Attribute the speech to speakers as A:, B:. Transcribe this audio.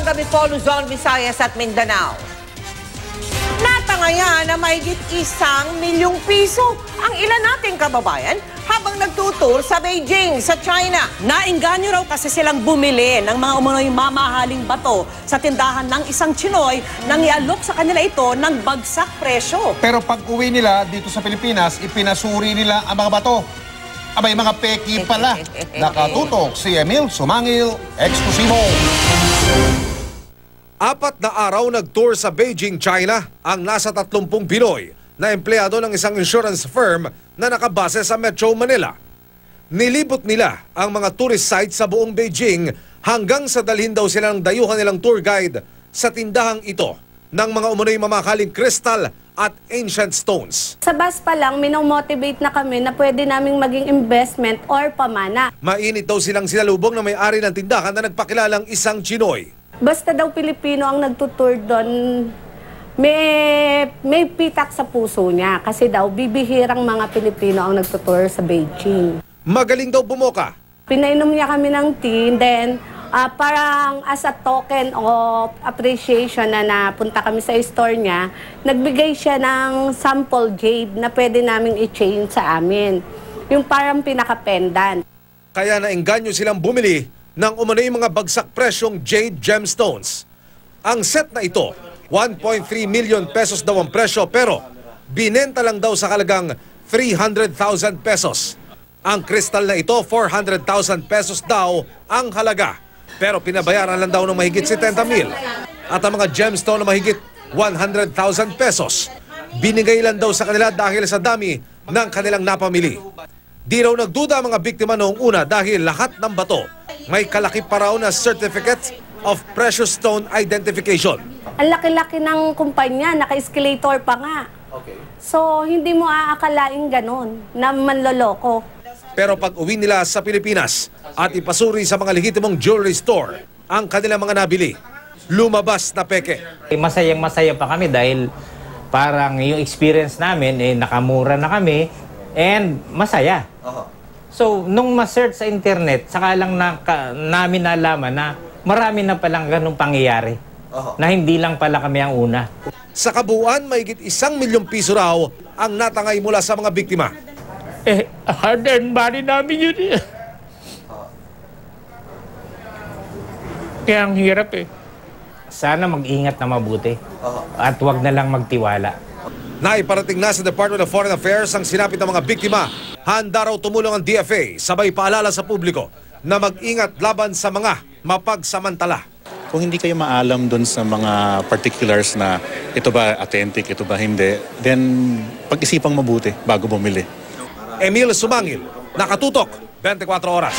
A: umaga, Bicol, Luzon, Visayas at Mindanao. Natangaya na mahigit 1 milyong piso ang ilan nating kababayan habang nagtutur sa Beijing, sa China.
B: Nainganyo raw kasi silang bumili ng mga umano'y mamahaling bato sa tindahan ng isang Chinoy nang ialok sa kanila ito ng bagsak presyo.
C: Pero pag uwi nila dito sa Pilipinas, ipinasuri nila ang mga bato. Abay, mga peki pala. Nakatutok si Emil Sumangil, eksklusibo.
D: 4 na araw nag-tour sa Beijing, China ang nasa 30 Pinoy na empleyado ng isang insurance firm na nakabase sa Metro Manila. Nilibot nila ang mga tourist sites sa buong Beijing hanggang sa dalhin daw sila ng dayuhan nilang tour guide sa tindahang ito ng mga umunoy mamakaling crystal at ancient stones.
E: Sa bus pa lang, minomotivate na kami na pwede naming maging investment or pamana.
D: Mainit daw silang sinalubong na may-ari ng tindahan na nagpakilalang isang Chinoy.
E: Basta daw Pilipino ang nagtutur doon, may pitak sa puso niya. Kasi daw, bibihirang mga Pilipino ang nagtutur sa Beijing.
D: Magaling daw bumoka.
E: Pinainom niya kami ng tea, then parang as a token of appreciation na napunta kami sa store niya, nagbigay siya ng sample jade na pwede naming i-change sa amin. Yung parang pinaka-pendant.
D: Kaya naengganyo silang bumili ng umano'y mga bagsak presyong jade gemstones. Ang set na ito, 1.3 million pesos daw ang presyo, pero binenta lang daw sa halagang 300,000 pesos. Ang kristal na ito, 400,000 pesos daw ang halaga. Pero pinabayaran lang daw ng mahigit 70,000. At ang mga gemstone na mahigit 100,000 pesos, binigay lang daw sa kanila dahil sa dami ng kanilang napamili. Di raw nagduda ang mga biktima noong una dahil lahat ng bato may kalaki pa raw na Certificate of Precious Stone Identification.
E: Ang laki-laki ng kumpanya, naka-escalator pa nga. So, hindi mo aakalaing ganon na manloloko.
D: Pero pag uwi nila sa Pilipinas at ipasuri sa mga lehitimong jewelry store ang kanilang mga nabili, lumabas na peke.
F: Masayang-masaya pa kami dahil parang yung experience namin, nakamura na kami and masaya. So, nung ma-search sa internet, saka lang namin nalaman na marami na palang ganung pangyayari. Na hindi lang pala kami ang una.
D: Sa kabuuan, mahigit 1 milyong piso raw ang natangay mula sa mga biktima.
F: Hard-earned money namin yun. Kaya ang hirap Sana mag-ingat na mabuti. At huwag na lang magtiwala.
D: Naiparating na sa Department of Foreign Affairs ang sinapit ng mga biktima. Handa raw tumulong ang DFA, sabay paalala sa publiko na mag-ingat laban sa mga mapagsamantala.
G: Kung hindi kayo maalam dun sa mga particulars na ito ba authentic, ito ba hindi, then pag-isipang mabuti bago bumili.
D: Emil Sumangil, Nakatutok, 24 Oras.